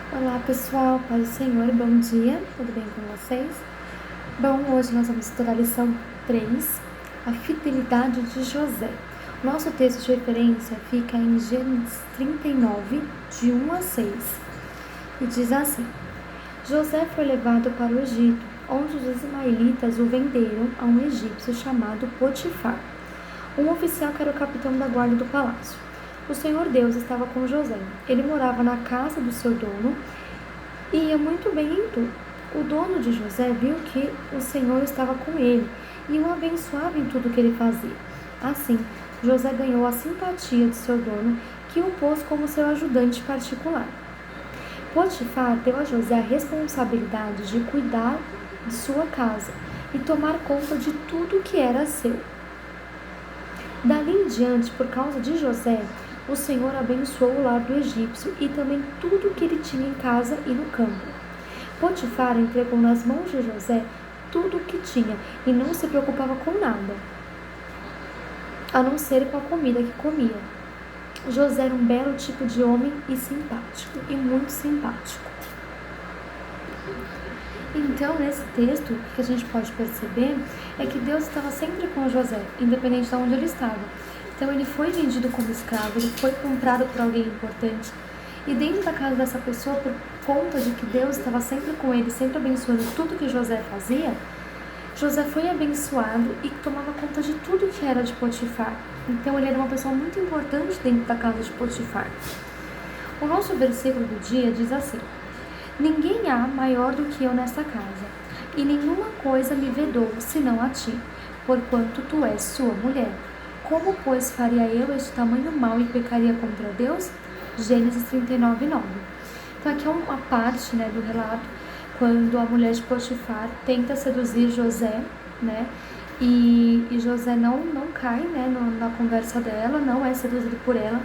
Olá pessoal, paz do Senhor, bom dia, tudo bem com vocês? Bom, hoje nós vamos estudar a lição 3, a fidelidade de José. Nosso texto de referência fica em Gênesis 39, de 1 a 6, e diz assim: José foi levado para o Egito, onde os ismaelitas o venderam a um egípcio chamado Potifar, um oficial que era o capitão da guarda do palácio. O Senhor Deus estava com José. Ele morava na casa do seu dono e ia muito bem em tudo. O dono de José viu que o Senhor estava com ele e o abençoava em tudo que ele fazia. Assim, José ganhou a simpatia de seu dono, que o pôs como seu ajudante particular. Potifar deu a José a responsabilidade de cuidar de sua casa e tomar conta de tudo que era seu. Dali em diante, por causa de José, o Senhor abençoou o lar do egípcio e também tudo que ele tinha em casa e no campo. Potifar entregou nas mãos de José tudo o que tinha e não se preocupava com nada, a não ser com a comida que comia. José era um belo tipo de homem e simpático, e muito simpático. Então, nesse texto, o que a gente pode perceber é que Deus estava sempre com José, independente de onde ele estava. Então, ele foi vendido como escravo, ele foi comprado por alguém importante. E dentro da casa dessa pessoa, por conta de que Deus estava sempre com ele, sempre abençoando tudo que José fazia, José foi abençoado e tomava conta de tudo que era de Potifar. Então, ele era uma pessoa muito importante dentro da casa de Potifar. O nosso versículo do dia diz assim: Ninguém há maior do que eu nesta casa, e nenhuma coisa me vedou, senão a ti, porquanto tu és sua mulher. Como, pois, faria eu este tamanho mal e pecaria contra Deus? Gênesis 39, 9. Então, aqui é uma parte, do relato, quando a mulher de Potifar tenta seduzir José, e José não cai, na conversa dela, não é seduzido por ela.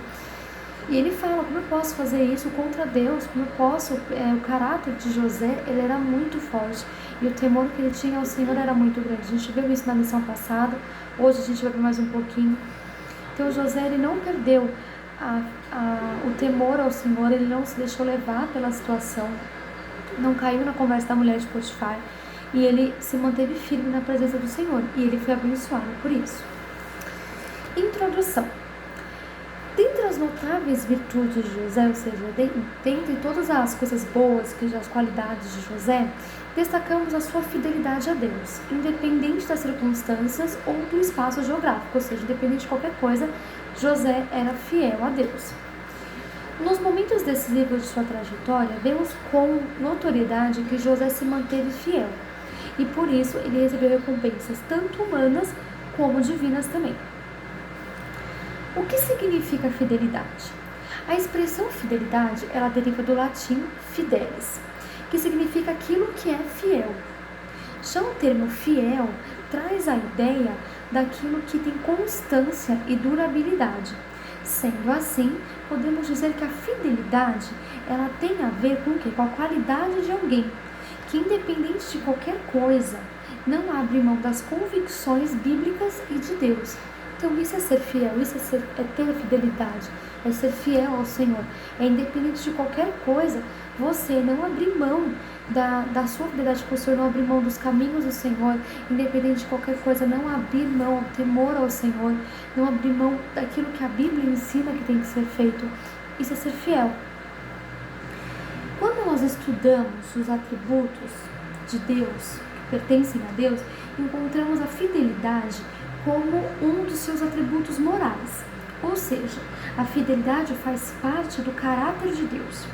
E ele fala: como eu posso fazer isso contra Deus? Como eu posso? O caráter de José, ele era muito forte. E o temor que ele tinha ao Senhor era muito grande. A gente viu isso na lição passada. Hoje a gente vai ver mais um pouquinho. Então José, ele não perdeu o temor ao Senhor. Ele não se deixou levar pela situação. Não caiu na conversa da mulher de Potifar. E ele se manteve firme na presença do Senhor. E ele foi abençoado por isso. Introdução. Dentre as notáveis virtudes de José, ou seja, dentre todas as coisas boas, as qualidades de José, destacamos a sua fidelidade a Deus, independente das circunstâncias ou do espaço geográfico, ou seja, independente de qualquer coisa, José era fiel a Deus. Nos momentos decisivos de sua trajetória, vemos com notoriedade que José se manteve fiel, e por isso ele recebeu recompensas tanto humanas como divinas também. O que significa fidelidade? A expressão fidelidade, ela deriva do latim fidelis, que significa aquilo que é fiel. Já o termo fiel traz a ideia daquilo que tem constância e durabilidade. Sendo assim, podemos dizer que a fidelidade, ela tem a ver com o quê? Com a qualidade de alguém, que independente de qualquer coisa, não abre mão das convicções bíblicas e de Deus. Então isso é ser fiel, isso é ter a fidelidade, é ser fiel ao Senhor. É independente de qualquer coisa, você não abrir mão da sua fidelidade com o Senhor, não abrir mão dos caminhos do Senhor, independente de qualquer coisa, não abrir mão ao temor ao Senhor, não abrir mão daquilo que a Bíblia ensina que tem que ser feito. Isso é ser fiel. Quando nós estudamos os atributos de Deus, que pertencem a Deus, encontramos a fidelidade como um dos seus atributos morais. Ou seja, a fidelidade faz parte do caráter de Deus.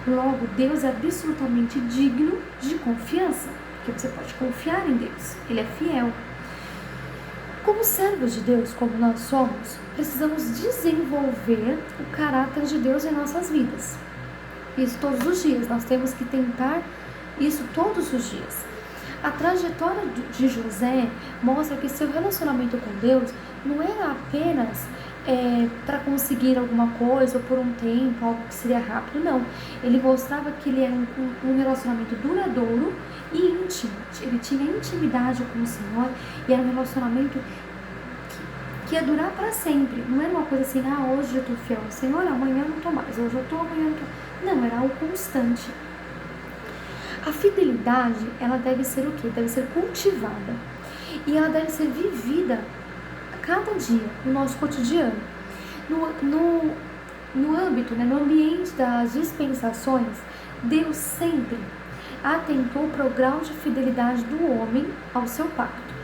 Logo, Deus é absolutamente digno de confiança, porque você pode confiar em Deus, Ele é fiel. Como servos de Deus, como nós somos, precisamos desenvolver o caráter de Deus em nossas vidas. Isso todos os dias, nós temos que tentar isso todos os dias. A trajetória de José mostra que seu relacionamento com Deus não era apenas para conseguir alguma coisa ou por um tempo, algo que seria rápido, não. Ele mostrava que ele era um relacionamento duradouro e íntimo. Ele tinha intimidade com o Senhor e era um relacionamento que ia durar para sempre. Não era uma coisa assim, hoje eu tô fiel ao Senhor, amanhã eu não tô mais. Hoje eu tô, amanhã eu não tô. Não, era algo constante. A fidelidade, ela deve ser o quê? Deve ser cultivada. E ela deve ser vivida a cada dia, no nosso cotidiano. No âmbito, no ambiente das dispensações, Deus sempre atentou para o grau de fidelidade do homem ao seu pacto.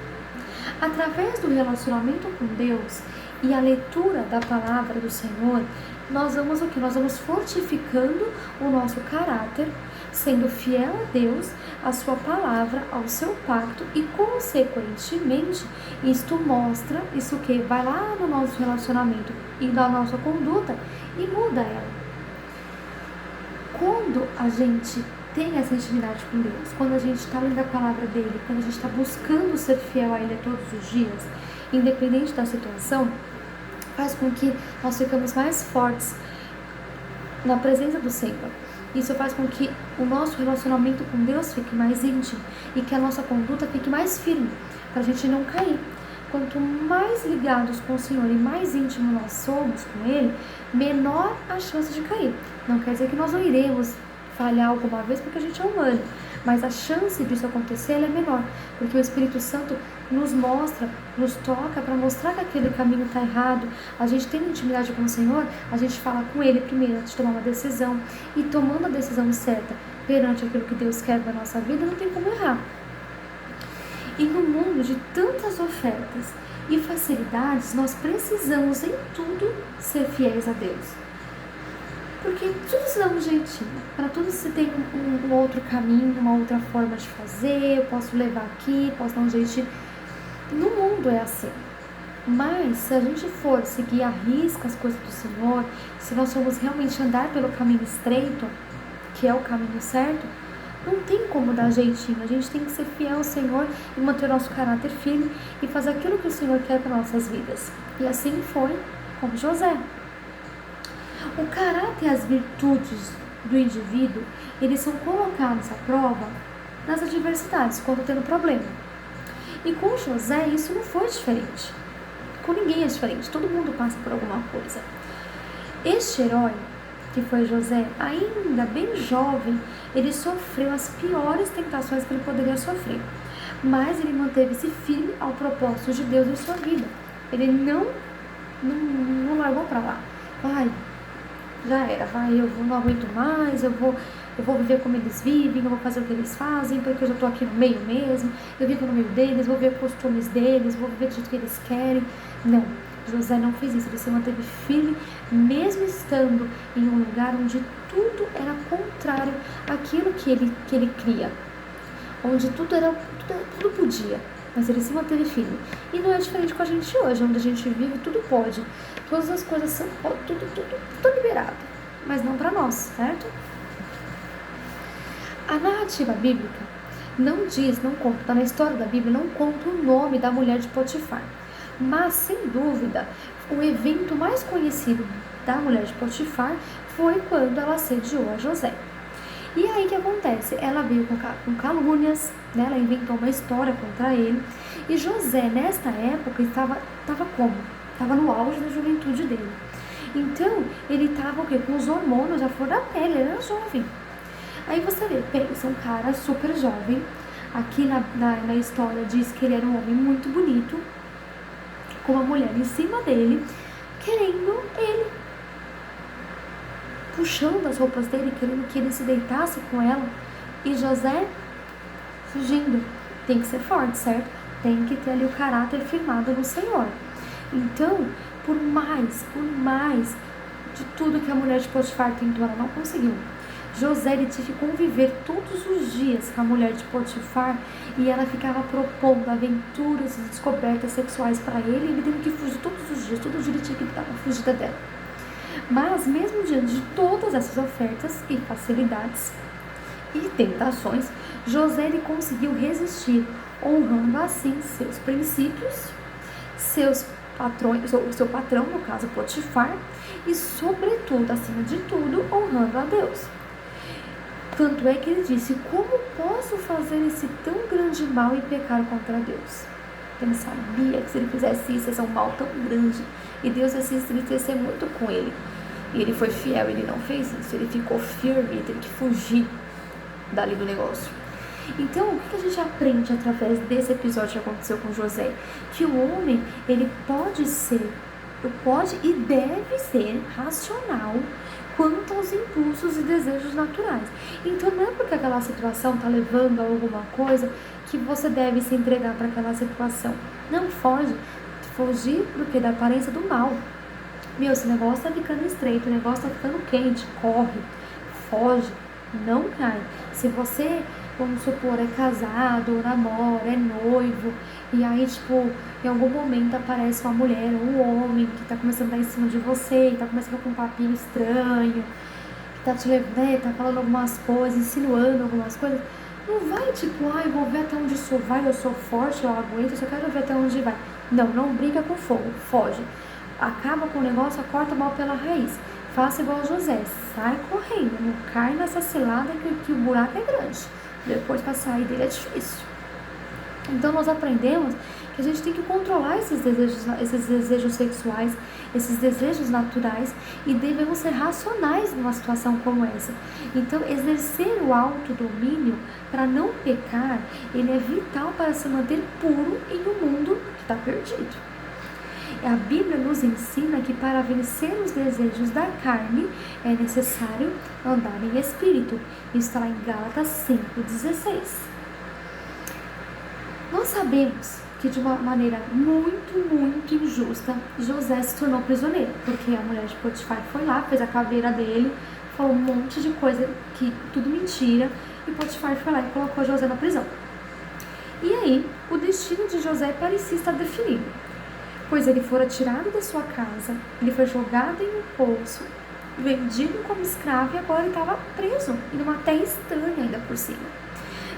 Através do relacionamento com Deus e a leitura da palavra do Senhor, nós vamos o quê? Nós vamos fortificando o nosso caráter, sendo fiel a Deus, a sua palavra, ao seu pacto, e consequentemente isto mostra, isso que vai lá no nosso relacionamento e da nossa conduta e muda ela. Quando a gente tem essa intimidade com Deus, quando a gente está lendo a palavra dele, quando a gente está buscando ser fiel a ele todos os dias, independente da situação, faz com que nós ficamos mais fortes na presença do Senhor. Isso faz com que o nosso relacionamento com Deus fique mais íntimo e que a nossa conduta fique mais firme, para a gente não cair. Quanto mais ligados com o Senhor e mais íntimo nós somos com Ele, menor a chance de cair. Não quer dizer que nós não iremos falhar alguma vez porque a gente é humano, mas a chance disso acontecer ela é menor, porque o Espírito Santo nos mostra, nos toca para mostrar que aquele caminho está errado. A gente tem intimidade com o Senhor, a gente fala com Ele primeiro antes de tomar uma decisão, e tomando a decisão certa perante aquilo que Deus quer da nossa vida, não tem como errar. E no mundo de tantas ofertas e facilidades, nós precisamos em tudo ser fiéis a Deus. Porque tudo se dá um jeitinho, para tudo se tem um outro caminho, uma outra forma de fazer, eu posso levar aqui, posso dar um jeitinho. No mundo é assim. Mas se a gente for seguir à risca as coisas do Senhor, se nós formos realmente andar pelo caminho estreito, que é o caminho certo, não tem como dar jeitinho. A gente tem que ser fiel ao Senhor e manter nosso caráter firme e fazer aquilo que o Senhor quer para nossas vidas. E assim foi com José. O caráter e as virtudes do indivíduo, eles são colocados à prova nas adversidades, quando tendo problema. E com José isso não foi diferente. Com ninguém é diferente, todo mundo passa por alguma coisa. Este herói, que foi José, ainda bem jovem, ele sofreu as piores tentações que ele poderia sofrer. Mas ele manteve-se firme ao propósito de Deus em sua vida. Ele não largou para lá. Já era, eu não aguento mais, eu vou viver como eles vivem, eu vou fazer o que eles fazem, porque eu já estou aqui no meio mesmo, eu vivo no meio deles, vou ver os costumes deles, vou viver do jeito que eles querem. Não, José não fez isso, ele se manteve firme, mesmo estando em um lugar onde tudo era contrário àquilo que ele cria, onde tudo podia. Mas ele se manteve firme. E não é diferente com a gente hoje, onde a gente vive, tudo pode. Todas as coisas são tudo liberado. Mas não para nós, certo? A narrativa bíblica não conta, tá na história da Bíblia, não conta o nome da mulher de Potifar. Mas, sem dúvida, o evento mais conhecido da mulher de Potifar foi quando ela assediou a José. E aí o que acontece? Ela veio com calúnias, né? Ela inventou uma história contra ele. E José, nesta época, estava como? Estava no auge da juventude dele. Então, ele estava com os hormônios à flor da pele, ele era jovem. Aí você vê, pensa, um cara super jovem. Aqui na história diz que ele era um homem muito bonito, com uma mulher em cima dele, querendo ele, puxando as roupas dele, querendo que ele se deitasse com ela, e José fugindo. Tem que ser forte, certo? Tem que ter ali o caráter firmado no Senhor. Então, por mais de tudo que a mulher de Potifar tentou, ela não conseguiu. José, ele teve que conviver todos os dias com a mulher de Potifar, e ela ficava propondo aventuras e descobertas sexuais para ele, e ele teve que fugir todos os dias, todo dia ele tinha que dar uma fugida dela. Mas mesmo diante de todas essas ofertas e facilidades e tentações, José, ele conseguiu resistir, honrando assim seus princípios, seu patrão, no caso Potifar, e sobretudo, acima de tudo, honrando a Deus. Tanto é que ele disse: como posso fazer esse tão grande mal e pecar contra Deus? porque ele sabia que se ele fizesse isso, ia ser um mal tão grande. E Deus ia se entristecer muito com ele. E ele foi fiel, ele não fez isso. Ele ficou firme, ele teve que fugir dali do negócio. Então, o que a gente aprende através desse episódio que aconteceu com José? Que o homem, ele pode e deve ser racional quanto aos impulsos e desejos naturais. Então, não é porque aquela situação está levando a alguma coisa que você deve se entregar para aquela situação. Não, foge. Fugir do que? Da aparência do mal. Meu, esse negócio tá ficando estreito, o negócio tá ficando quente, corre, foge, não cai. Se você, vamos supor, é casado, ou namora, é noivo, e aí, tipo, em algum momento aparece uma mulher ou um homem que tá começando a dar em cima de você, tá começando com um papinho estranho, que tá te levando, tá falando algumas coisas, insinuando algumas coisas, não vai, tipo, vou ver até onde isso vai, eu sou forte, eu aguento, eu só quero ver até onde vai. Não, não briga com fogo, foge. Acaba com o negócio, corta o mal pela raiz. Faça igual José, sai correndo, não cai nessa cilada que o buraco é grande. Depois para sair dele é difícil. Então nós aprendemos que a gente tem que controlar esses desejos sexuais, esses desejos naturais, e devemos ser racionais numa situação como essa. Então exercer o autodomínio para não pecar, ele é vital para se manter puro em um mundo que está perdido. A Bíblia nos ensina que para vencer os desejos da carne é necessário andar em espírito. Isso está lá em Gálatas 5,16. Nós sabemos que de uma maneira muito injusta, José se tornou prisioneiro, porque a mulher de Potifar foi lá, fez a caveira dele, falou um monte de coisa, que tudo mentira, e Potifar foi lá e colocou José na prisão. E aí, o destino de José parecia estar definido, pois ele fora tirado da sua casa, ele foi jogado em um poço, vendido como escravo, e agora ele estava preso, em uma terra estranha ainda por cima.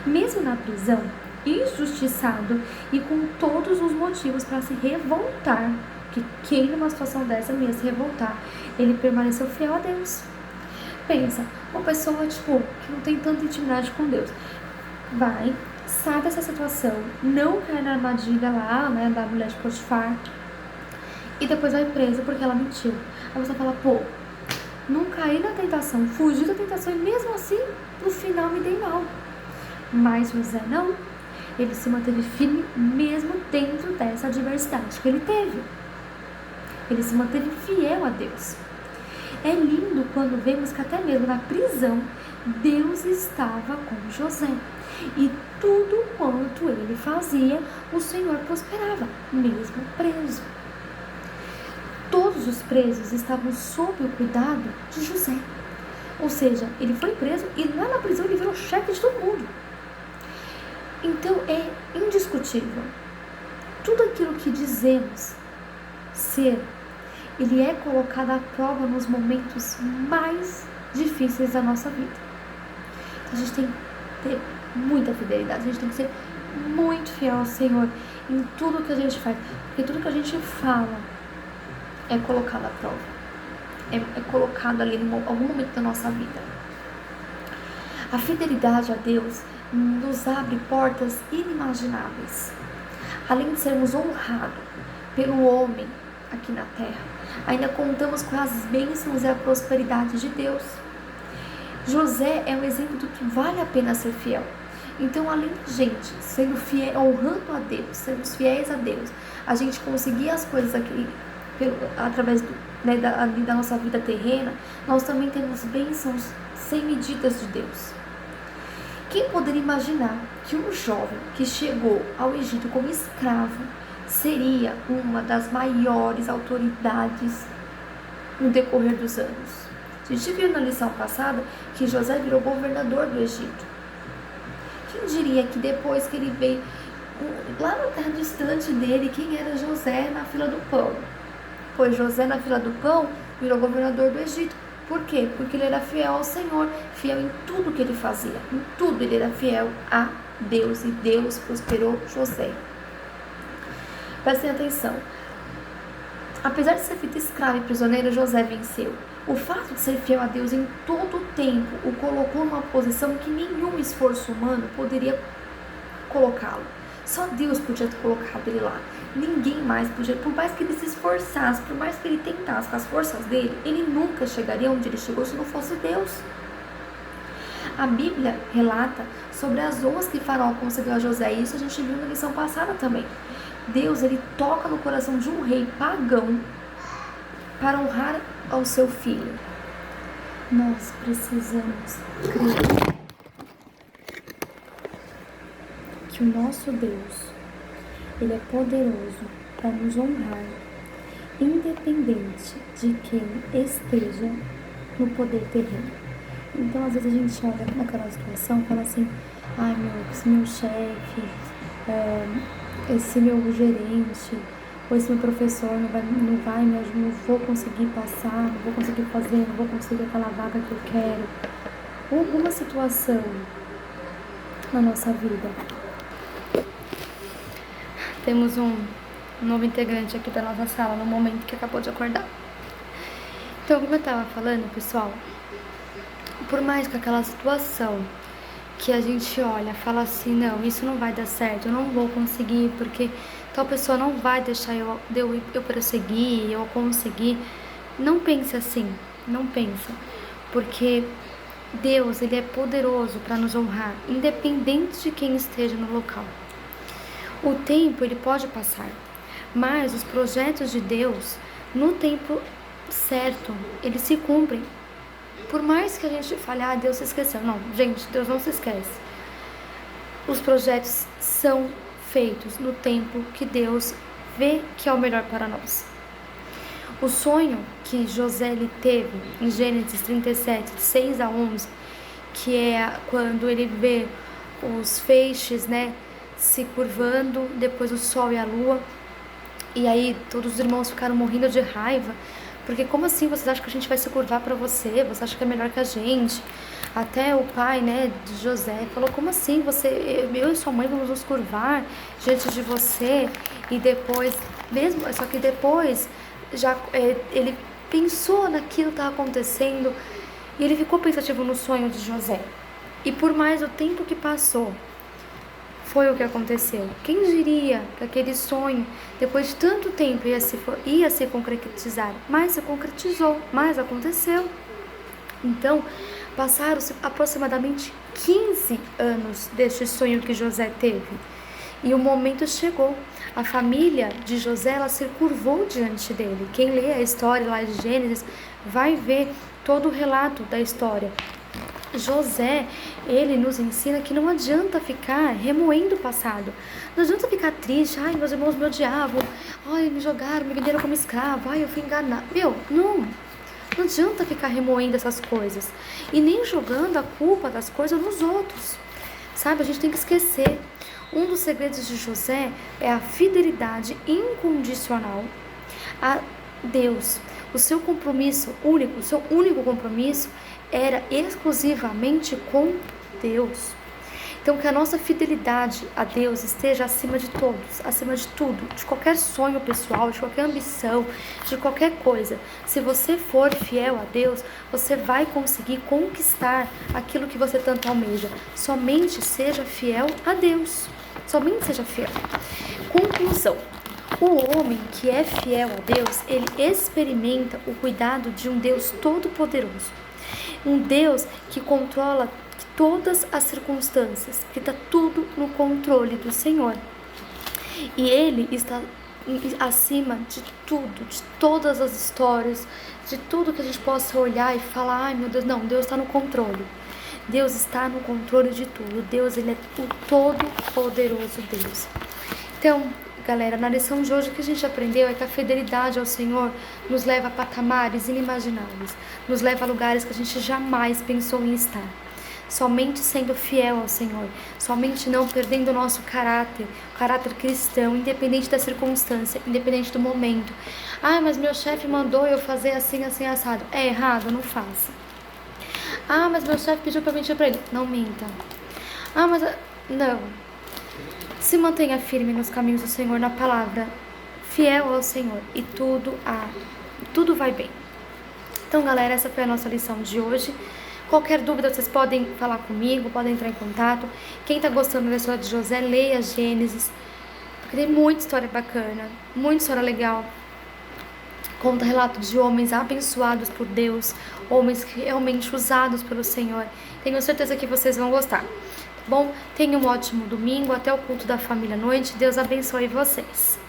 Mesmo na prisão, injustiçado e com todos os motivos para se revoltar, que quem numa situação dessa não ia se revoltar, ele permaneceu fiel a Deus. Pensa, uma pessoa que não tem tanta intimidade com Deus, sai dessa situação, não cai na armadilha lá, da mulher de Potifar, e depois vai presa porque ela mentiu. Aí você fala, não caí na tentação, fugi da tentação e mesmo assim, no final me dei mal. Mas José não. Ele se manteve firme mesmo dentro dessa adversidade que ele teve. Ele se manteve fiel a Deus. É lindo quando vemos que até mesmo na prisão, Deus estava com José. E tudo quanto ele fazia, o Senhor prosperava, mesmo preso. Todos os presos estavam sob o cuidado de José. Ou seja, ele foi preso e lá na prisão ele virou chefe de todo mundo. Então é indiscutível. Tudo aquilo que dizemos ser, ele é colocado à prova nos momentos mais difíceis da nossa vida. Então a gente tem que ter muita fidelidade, a gente tem que ser muito fiel ao Senhor em tudo que a gente faz, porque tudo que a gente fala é colocado à prova, é colocado ali em algum momento da nossa vida. A fidelidade a Deus nos abre portas inimagináveis. Além de sermos honrados pelo homem aqui na terra, ainda contamos com as bênçãos e a prosperidade de Deus. José é um exemplo do que vale a pena ser fiel. Então, além de gente sendo fiel, honrando a Deus, sermos fiéis a Deus, a gente conseguir as coisas aqui através da nossa vida terrena, nós também temos bênçãos sem medidas de Deus. Quem poderia imaginar que um jovem que chegou ao Egito como escravo seria uma das maiores autoridades no decorrer dos anos? A gente viu na lição passada que José virou governador do Egito. Quem diria que depois que ele veio lá na terra distante dele, quem era José na fila do pão? Pois José na fila do pão virou governador do Egito. Por quê? Porque ele era fiel ao Senhor, fiel em tudo que ele fazia. Em tudo ele era fiel a Deus, e Deus prosperou José. Prestem atenção. Apesar de ser feito escravo e prisioneiro, José venceu. O fato de ser fiel a Deus em todo o tempo o colocou numa posição que nenhum esforço humano poderia colocá-lo. Só Deus podia ter colocado ele lá. Ninguém mais podia. Por mais que ele se esforçasse, por mais que ele tentasse com as forças dele, ele nunca chegaria onde ele chegou se não fosse Deus. A Bíblia relata sobre as honras que Faraó concedeu a José. E isso a gente viu na lição passada também. Deus, ele toca no coração de um rei pagão para honrar ao seu filho. Nós precisamos crer que o nosso Deus, ele é poderoso para nos honrar, independente de quem esteja no poder terreno. Então, às vezes a gente olha naquela situação e fala assim: ai, esse meu chefe, esse meu gerente, ou esse meu professor não vai me ajudar, não vou conseguir passar, não vou conseguir fazer, não vou conseguir aquela vaga que eu quero. Ou alguma situação na nossa vida. Temos um novo integrante aqui da nossa sala no momento que acabou de acordar. Então, como eu estava falando, pessoal, por mais que aquela situação que a gente olha, fala assim: não, isso não vai dar certo, eu não vou conseguir, porque tal pessoa não vai deixar eu prosseguir, eu conseguir. Não pense assim, não pensa, porque Deus, ele é poderoso para nos honrar, independente de quem esteja no local. O tempo, ele pode passar, mas os projetos de Deus, no tempo certo, eles se cumprem. Por mais que a gente fale: ah, Deus se esqueceu. Não, gente, Deus não se esquece. Os projetos são feitos no tempo que Deus vê que é o melhor para nós. O sonho que José ele teve em Gênesis 37, de 6 a 11, que é quando ele vê os feixes, se curvando, depois o sol e a lua, e aí todos os irmãos ficaram morrendo de raiva, porque como assim vocês acham que a gente vai se curvar para você? Você acha que é melhor que a gente? Até o pai, de José falou: como assim eu e sua mãe vamos nos curvar diante de você? E depois, só que depois já ele pensou naquilo que estava acontecendo e ele ficou pensativo no sonho de José. E por mais o tempo que passou, foi o que aconteceu. Quem diria que aquele sonho, depois de tanto tempo, ia se concretizar? Mas se concretizou, mas aconteceu. Então, passaram-se aproximadamente 15 anos deste sonho que José teve. E o momento chegou. A família de José, ela se curvou diante dele. Quem lê a história lá de Gênesis vai ver todo o relato da história. José, ele nos ensina que não adianta ficar remoendo o passado. Não adianta ficar triste: ai, meus irmãos me odiavam, ai, me jogaram, me venderam como escravo, ai, eu fui enganado. Não adianta ficar remoendo essas coisas e nem jogando a culpa das coisas nos outros, sabe? A gente tem que esquecer. Um dos segredos de José é a fidelidade incondicional a Deus. O seu compromisso único, o seu único compromisso era exclusivamente com Deus. Então, que a nossa fidelidade a Deus esteja acima de todos, acima de tudo, de qualquer sonho pessoal, de qualquer ambição, de qualquer coisa. Se você for fiel a Deus, você vai conseguir conquistar aquilo que você tanto almeja. Somente seja fiel a Deus. Somente seja fiel. Conclusão. O homem que é fiel a Deus, ele experimenta o cuidado de um Deus todo-poderoso. Um Deus que controla todas as circunstâncias, que está tudo no controle do Senhor. E Ele está acima de tudo, de todas as histórias, de tudo que a gente possa olhar e falar: ai meu Deus, não, Deus está no controle. Deus está no controle de tudo. Deus, Ele é o todo-poderoso Deus. Então, galera, na lição de hoje o que a gente aprendeu é que a fidelidade ao Senhor nos leva a patamares inimagináveis, nos leva a lugares que a gente jamais pensou em estar. Somente sendo fiel ao Senhor, somente não perdendo o nosso caráter, o caráter cristão, independente da circunstância, independente do momento. Ah, mas meu chefe mandou eu fazer assim, assim, assado. É errado, não faça. Ah, mas meu chefe pediu para mentir para ele. Não minta. Ah, mas... Não. Se mantenha firme nos caminhos do Senhor, na palavra, fiel ao Senhor, e tudo vai bem. Então, galera, essa foi a nossa lição de hoje. Qualquer dúvida vocês podem falar comigo, podem entrar em contato. Quem tá gostando da história de José, leia Gênesis, porque tem muita história bacana, muita história legal. Conta relatos de homens abençoados por Deus, homens realmente usados pelo Senhor. Tenho certeza que vocês vão gostar. Tá bom? Tenham um ótimo domingo, até o culto da família à noite. Deus abençoe vocês.